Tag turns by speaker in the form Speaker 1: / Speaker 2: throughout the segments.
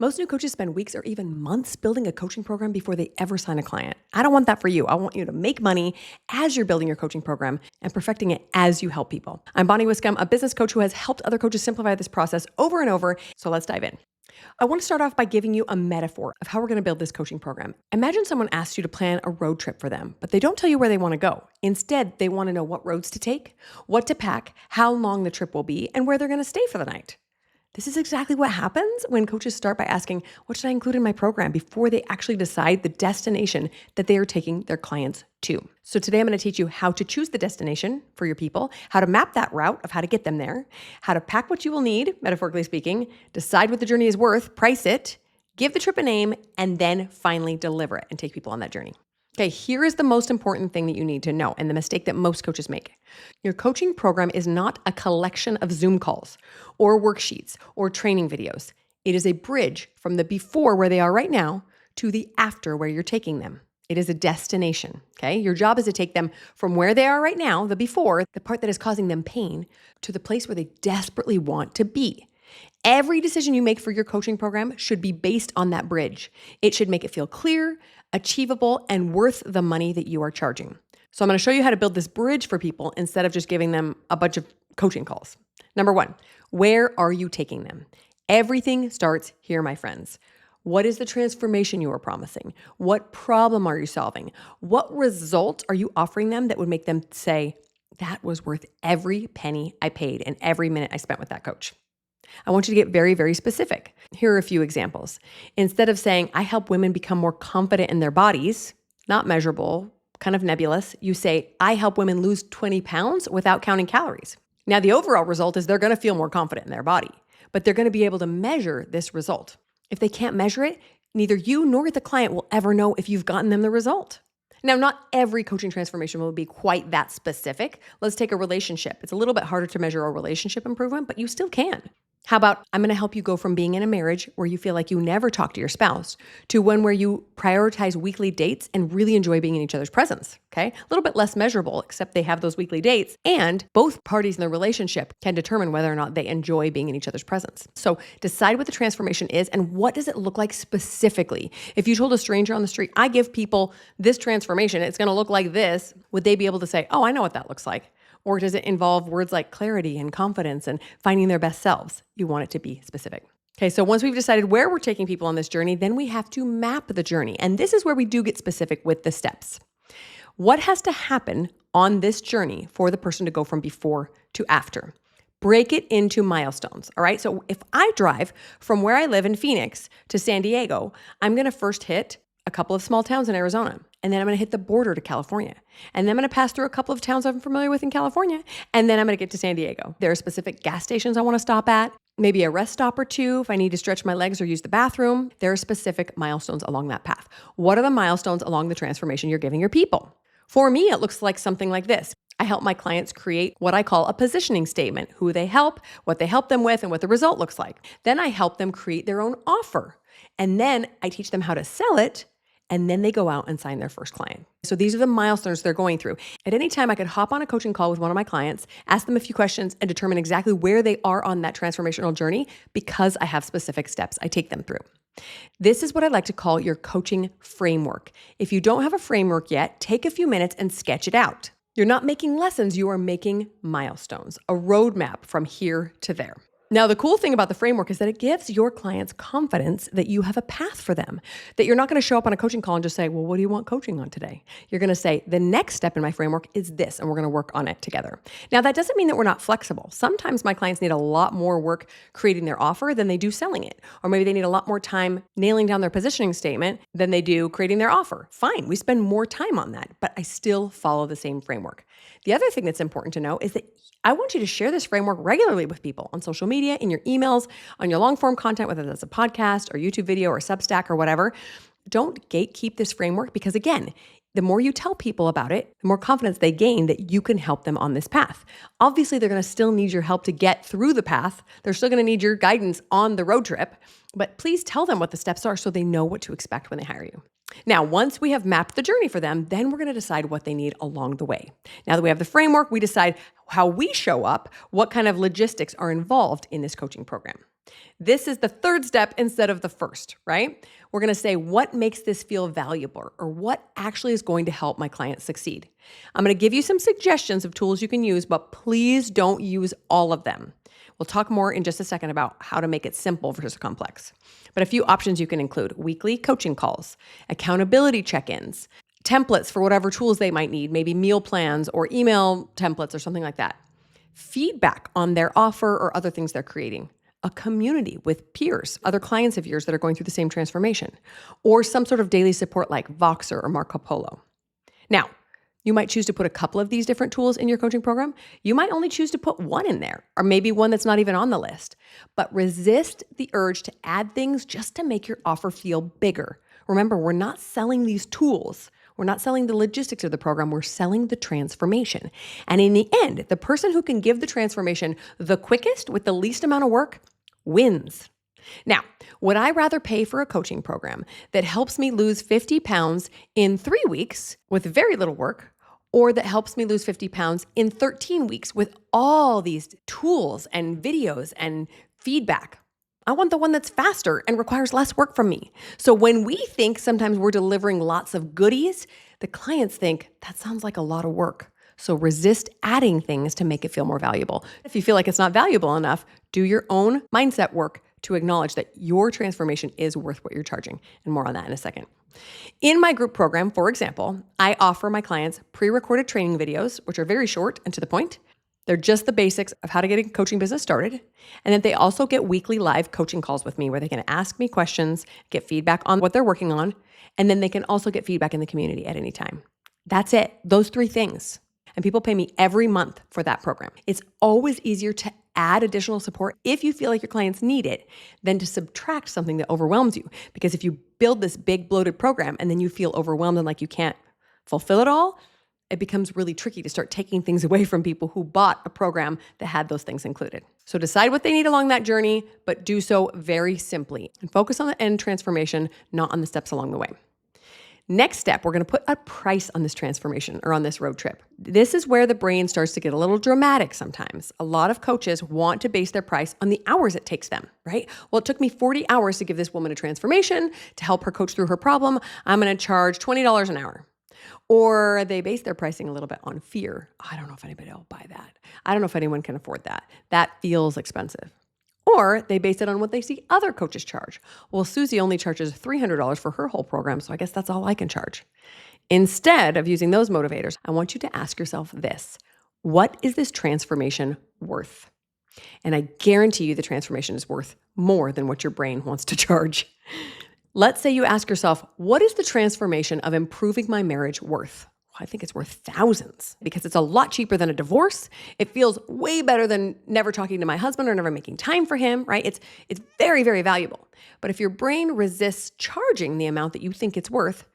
Speaker 1: Most new coaches spend weeks or even months building a coaching program before they ever sign a client. I don't want that for you. I want you to make money as you're building your coaching program and perfecting it as you help people. I'm Bonnie Wiscombe, a business coach who has helped other coaches simplify this process over and over. So let's dive in. I want to start off by giving you a metaphor of how we're going to build this coaching program. Imagine someone asks you to plan a road trip for them, but they don't tell you where they want to go. Instead, they want to know what roads to take, what to pack, how long the trip will be, and where they're going to stay for the night. This is exactly what happens when coaches start by asking, what should I include in my program, before they actually decide the destination that they are taking their clients to. So today I'm going to teach you how to choose the destination for your people, how to map that route of how to get them there, how to pack what you will need, metaphorically speaking, decide what the journey is worth, price it, give the trip a name, and then finally deliver it and take people on that journey. Okay, here is the most important thing that you need to know, and the mistake that most coaches make. Your coaching program is not a collection of Zoom calls or worksheets or training videos. It is a bridge from the before, where they are right now, to the after, where you're taking them. It is a destination, okay? Your job is to take them from where they are right now, the before, the part that is causing them pain, to the place where they desperately want to be. Every decision you make for your coaching program should be based on that bridge. It should make it feel clear, achievable, and worth the money that you are charging. So I'm going to show you how to build this bridge for people instead of just giving them a bunch of coaching calls. Number one, where are you taking them? Everything starts here, my friends. What is the transformation you are promising? What problem are you solving? What result are you offering them that would make them say, that was worth every penny I paid and every minute I spent with that coach? I want you to get very, very specific. Here are a few examples. Instead of saying, I help women become more confident in their bodies, not measurable, kind of nebulous, you say, I help women lose 20 pounds without counting calories. Now, the overall result is they're going to feel more confident in their body, but they're going to be able to measure this result. If they can't measure it, neither you nor the client will ever know if you've gotten them the result. Now, not every coaching transformation will be quite that specific. Let's take a relationship. It's a little bit harder to measure a relationship improvement, but you still can. How about, I'm going to help you go from being in a marriage where you feel like you never talk to your spouse to one where you prioritize weekly dates and really enjoy being in each other's presence, okay? A little bit less measurable, except they have those weekly dates, and both parties in the relationship can determine whether or not they enjoy being in each other's presence. So decide what the transformation is and what does it look like specifically. If you told a stranger on the street, I give people this transformation, it's going to look like this, would they be able to say, oh, I know what that looks like? Or does it involve words like clarity and confidence and finding their best selves? You want it to be specific. Okay, so once we've decided where we're taking people on this journey, then we have to map the journey. And this is where we do get specific with the steps. What has to happen on this journey for the person to go from before to after? Break it into milestones, all right? So if I drive from where I live in Phoenix to San Diego, I'm going to first hit a couple of small towns in Arizona. And then I'm going to hit the border to California. And then I'm going to pass through a couple of towns I'm familiar with in California. And then I'm going to get to San Diego. There are specific gas stations I want to stop at, maybe a rest stop or two if I need to stretch my legs or use the bathroom. There are specific milestones along that path. What are the milestones along the transformation you're giving your people? For me, it looks like something like this. I help my clients create what I call a positioning statement, who they help, what they help them with, and what the result looks like. Then I help them create their own offer. And then I teach them how to sell it. And then they go out and sign their first client. So these are the milestones they're going through. At any time, I could hop on a coaching call with one of my clients, ask them a few questions, and determine exactly where they are on that transformational journey because I have specific steps I take them through. This is what I like to call your coaching framework. If you don't have a framework yet, take a few minutes and sketch it out. You're not making lessons, you are making milestones, a roadmap from here to there. Now, the cool thing about the framework is that it gives your clients confidence that you have a path for them, that you're not going to show up on a coaching call and just say, well, what do you want coaching on today? You're going to say, the next step in my framework is this, and we're going to work on it together. Now, that doesn't mean that we're not flexible. Sometimes my clients need a lot more work creating their offer than they do selling it. Or maybe they need a lot more time nailing down their positioning statement than they do creating their offer. Fine, we spend more time on that, but I still follow the same framework. The other thing that's important to know is that I want you to share this framework regularly with people on social media, in your emails, on your long form content, whether that's a podcast or YouTube video or Substack or whatever. Don't gatekeep this framework because, again, the more you tell people about it, the more confidence they gain that you can help them on this path. Obviously, they're going to still need your help to get through the path. They're still going to need your guidance on the road trip, but please tell them what the steps are so they know what to expect when they hire you. Now, once we have mapped the journey for them, then we're going to decide what they need along the way. Now that we have the framework, we decide how we show up, what kind of logistics are involved in this coaching program. This is the third step instead of the first, right? We're going to say what makes this feel valuable or what actually is going to help my client succeed. I'm going to give you some suggestions of tools you can use, but please don't use all of them. We'll talk more in just a second about how to make it simple versus complex. But a few options you can include: weekly coaching calls, accountability check-ins, templates for whatever tools they might need, maybe meal plans or email templates or something like that, feedback on their offer or other things they're creating, a community with peers, other clients of yours that are going through the same transformation, or some sort of daily support like Voxer or Marco Polo. Now, you might choose to put a couple of these different tools in your coaching program. You might only choose to put one in there, or maybe one that's not even on the list. But resist the urge to add things just to make your offer feel bigger. Remember, we're not selling these tools. We're not selling the logistics of the program. We're selling the transformation. And in the end, the person who can give the transformation the quickest with the least amount of work wins. Now, would I rather pay for a coaching program that helps me lose 50 pounds in 3 weeks with very little work, or that helps me lose 50 pounds in 13 weeks with all these tools and videos and feedback? I want the one that's faster and requires less work from me. So when we think sometimes we're delivering lots of goodies, the clients think that sounds like a lot of work. So resist adding things to make it feel more valuable. If you feel like it's not valuable enough, do your own mindset work to acknowledge that your transformation is worth what you're charging. And more on that in a second. In my group program, for example, I offer my clients pre-recorded training videos, which are very short and to the point. They're just the basics of how to get a coaching business started. And then they also get weekly live coaching calls with me where they can ask me questions, get feedback on what they're working on, and then they can also get feedback in the community at any time. That's it. Those 3 things. And people pay me every month for that program. It's always easier to add additional support if you feel like your clients need it than to subtract something that overwhelms you. Because if you build this big bloated program and then you feel overwhelmed and like you can't fulfill it all, it becomes really tricky to start taking things away from people who bought a program that had those things included. So decide what they need along that journey, but do so very simply and focus on the end transformation, not on the steps along the way. Next step, we're going to put a price on this transformation or on this road trip. This is where the brain starts to get a little dramatic sometimes. A lot of coaches want to base their price on the hours it takes them, right? Well, it took me 40 hours to give this woman a transformation to help her coach through her problem. I'm going to charge $20 an hour. Or they base their pricing a little bit on fear. I don't know if anybody will buy that. I don't know if anyone can afford that. That feels expensive. Or they base it on what they see other coaches charge. Well, Susie only charges $300 for her whole program, so I guess that's all I can charge. Instead of using those motivators, I want you to ask yourself this: what is this transformation worth? And I guarantee you the transformation is worth more than what your brain wants to charge. Let's say you ask yourself, what is the transformation of improving my marriage worth? I think it's worth thousands because it's a lot cheaper than a divorce. It feels way better than never talking to my husband or never making time for him, right? It's very, very valuable. But if your brain resists charging the amount that you think it's worth,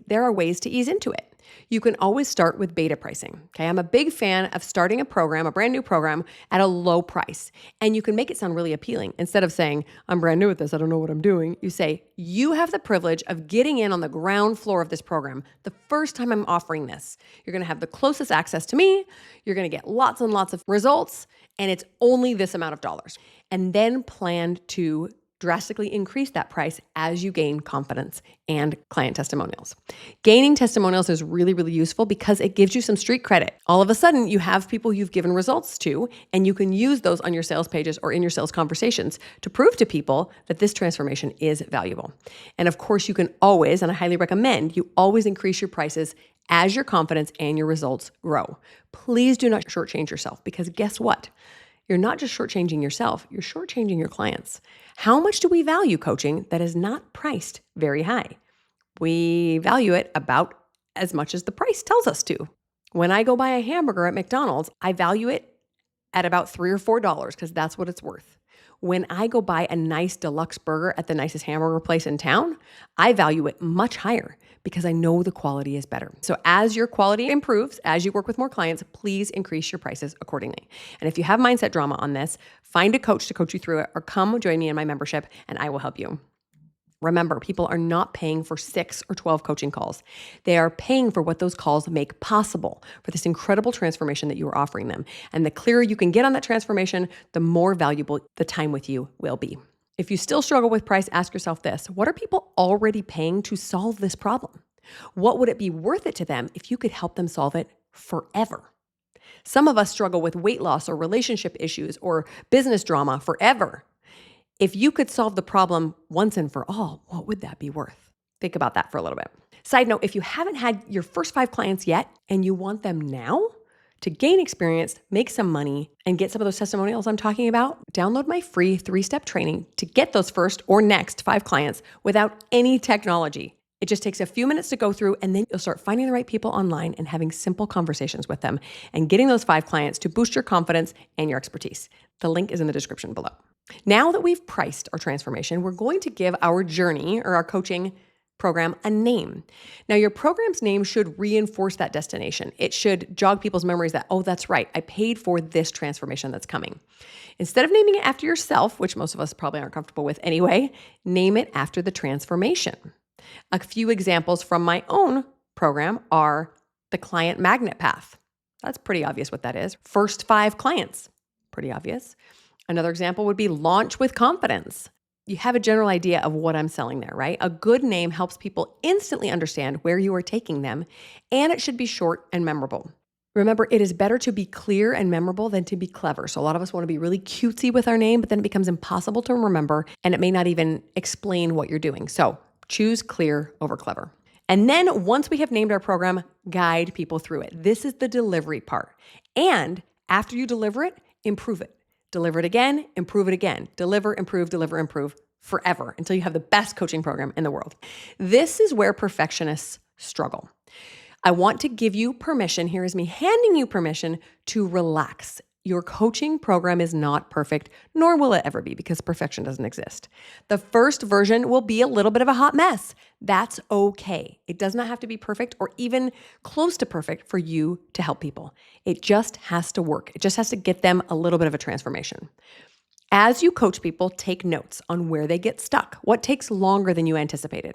Speaker 1: there are ways to ease into it. You can always start with beta pricing. Okay, I'm a big fan of starting a program, a brand new program, at a low price. And you can make it sound really appealing. Instead of saying, I'm brand new at this, I don't know what I'm doing, you say, you have the privilege of getting in on the ground floor of this program the first time I'm offering this. You're going to have the closest access to me. You're going to get lots and lots of results. And it's only this amount of dollars. And then plan to drastically increase that price as you gain confidence and client testimonials. Gaining testimonials is really, really useful because it gives you some street credit. All of a sudden, you have people you've given results to, and you can use those on your sales pages or in your sales conversations to prove to people that this transformation is valuable. And of course, you can always, and I highly recommend, you always increase your prices as your confidence and your results grow. Please do not shortchange yourself because guess what? You're not just shortchanging yourself, you're shortchanging your clients. How much do we value coaching that is not priced very high? We value it about as much as the price tells us to. When I go buy a hamburger at McDonald's, I value it at about $3 or $4 because that's what it's worth. When I go buy a nice deluxe burger at the nicest hamburger place in town, I value it much higher because I know the quality is better. So as your quality improves, as you work with more clients, please increase your prices accordingly. And if you have mindset drama on this, find a coach to coach you through it or come join me in my membership and I will help you. Remember, people are not paying for 6 or 12 coaching calls. They are paying for what those calls make possible, for this incredible transformation that you are offering them. And the clearer you can get on that transformation, the more valuable the time with you will be. If you still struggle with price, ask yourself this: what are people already paying to solve this problem? What would it be worth it to them if you could help them solve it forever? Some of us struggle with weight loss or relationship issues or business drama forever. If you could solve the problem once and for all, what would that be worth? Think about that for a little bit. Side note, if you haven't had your first 5 clients yet and you want them now to gain experience, make some money, and get some of those testimonials I'm talking about, download my free 3-step training to get those first or next 5 clients without any technology. It just takes a few minutes to go through, and then you'll start finding the right people online and having simple conversations with them and getting those 5 clients to boost your confidence and your expertise. The link is in the description below. Now that we've priced our transformation, we're going to give our journey or our coaching program a name. Now, your program's name should reinforce that destination. It should jog people's memories that, oh, that's right, I paid for this transformation that's coming. Instead of naming it after yourself, which most of us probably aren't comfortable with anyway, name it after the transformation. A few examples from my own program are the client magnet path. That's pretty obvious what that is. First 5 clients, pretty obvious. Another example would be launch with confidence. You have a general idea of what I'm selling there, right? A good name helps people instantly understand where you are taking them, and it should be short and memorable. Remember, it is better to be clear and memorable than to be clever. So a lot of us want to be really cutesy with our name, but then it becomes impossible to remember, and it may not even explain what you're doing. So choose clear over clever. And then once we have named our program, guide people through it. This is the delivery part. And after you deliver it, improve it. Deliver it again, improve it again. Deliver, improve forever until you have the best coaching program in the world. This is where perfectionists struggle. I want to give you permission. Here is me handing you permission to relax. Your coaching program is not perfect, nor will it ever be, because perfection doesn't exist. The first version will be a little bit of a hot mess. That's okay. It does not have to be perfect or even close to perfect for you to help people. It just has to work. It just has to get them a little bit of a transformation. As you coach people, take notes on where they get stuck, what takes longer than you anticipated.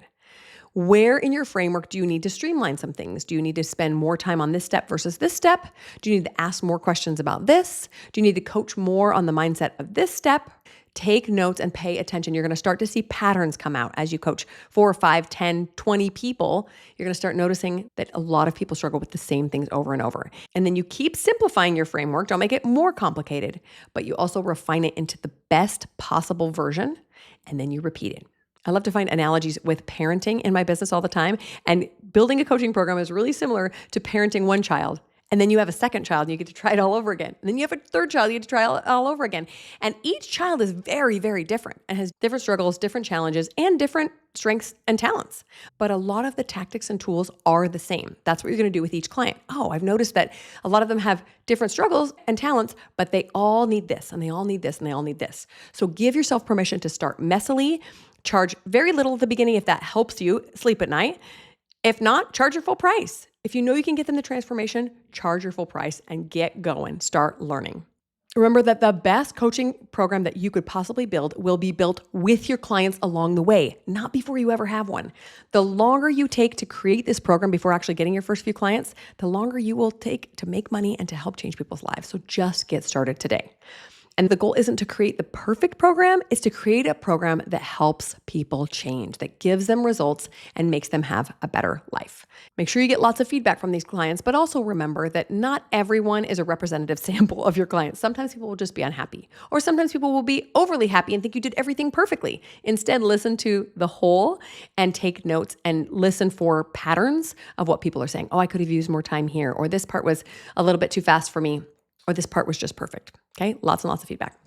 Speaker 1: Where in your framework do you need to streamline some things? Do you need to spend more time on this step versus this step? Do you need to ask more questions about this? Do you need to coach more on the mindset of this step? Take notes and pay attention. You're going to start to see patterns come out as you coach 4, 5, 10, 20 people. You're going to start noticing that a lot of people struggle with the same things over and over. And then you keep simplifying your framework. Don't make it more complicated, but you also refine it into the best possible version, and then you repeat it. I love to find analogies with parenting in my business all the time. And building a coaching program is really similar to parenting one child. And then you have a second child and you get to try it all over again. And then you have a third child, you get to try it all over again. And each child is very, very different and has different struggles, different challenges, and different strengths and talents. But a lot of the tactics and tools are the same. That's what you're going to do with each client. Oh, I've noticed that a lot of them have different struggles and talents, but they all need this, and they all need this, and they all need this. So give yourself permission to start messily. Charge very little at the beginning if that helps you sleep at night. If not, charge your full price. If you know you can get them the transformation, charge your full price and get going. Start learning. Remember that the best coaching program that you could possibly build will be built with your clients along the way, not before you ever have one. The longer you take to create this program before actually getting your first few clients, the longer you will take to make money and to help change people's lives. So just get started today. And the goal isn't to create the perfect program, it's to create a program that helps people change, that gives them results and makes them have a better life. Make sure you get lots of feedback from these clients, but also remember that not everyone is a representative sample of your clients. Sometimes people will just be unhappy, or sometimes people will be overly happy and think you did everything perfectly. Instead, listen to the whole and take notes and listen for patterns of what people are saying. Oh, I could have used more time here, or this part was a little bit too fast for me, or this part was just perfect. Okay, lots and lots of feedback.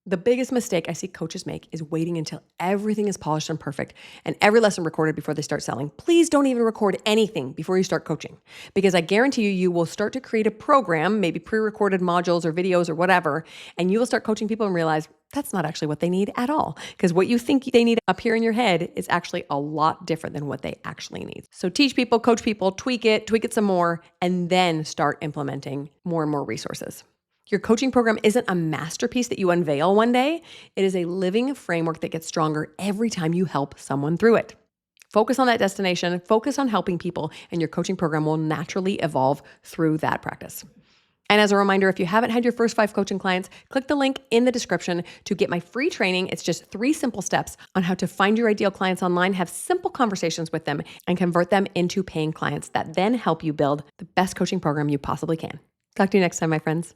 Speaker 1: The biggest mistake I see coaches make is waiting until everything is polished and perfect and every lesson recorded before they start selling. Please don't even record anything before you start coaching, because I guarantee you, you will start to create a program, maybe pre-recorded modules or videos or whatever, and you will start coaching people and realize that's not actually what they need at all, because what you think they need up here in your head is actually a lot different than what they actually need. So teach people, coach people, tweak it some more, and then start implementing more and more resources. Your coaching program isn't a masterpiece that you unveil one day. It is a living framework that gets stronger every time you help someone through it. Focus on that destination, focus on helping people, and your coaching program will naturally evolve through that practice. And as a reminder, if you haven't had your first 5 coaching clients, click the link in the description to get my free training. It's just 3 simple steps on how to find your ideal clients online, have simple conversations with them, and convert them into paying clients that then help you build the best coaching program you possibly can. Talk to you next time, my friends.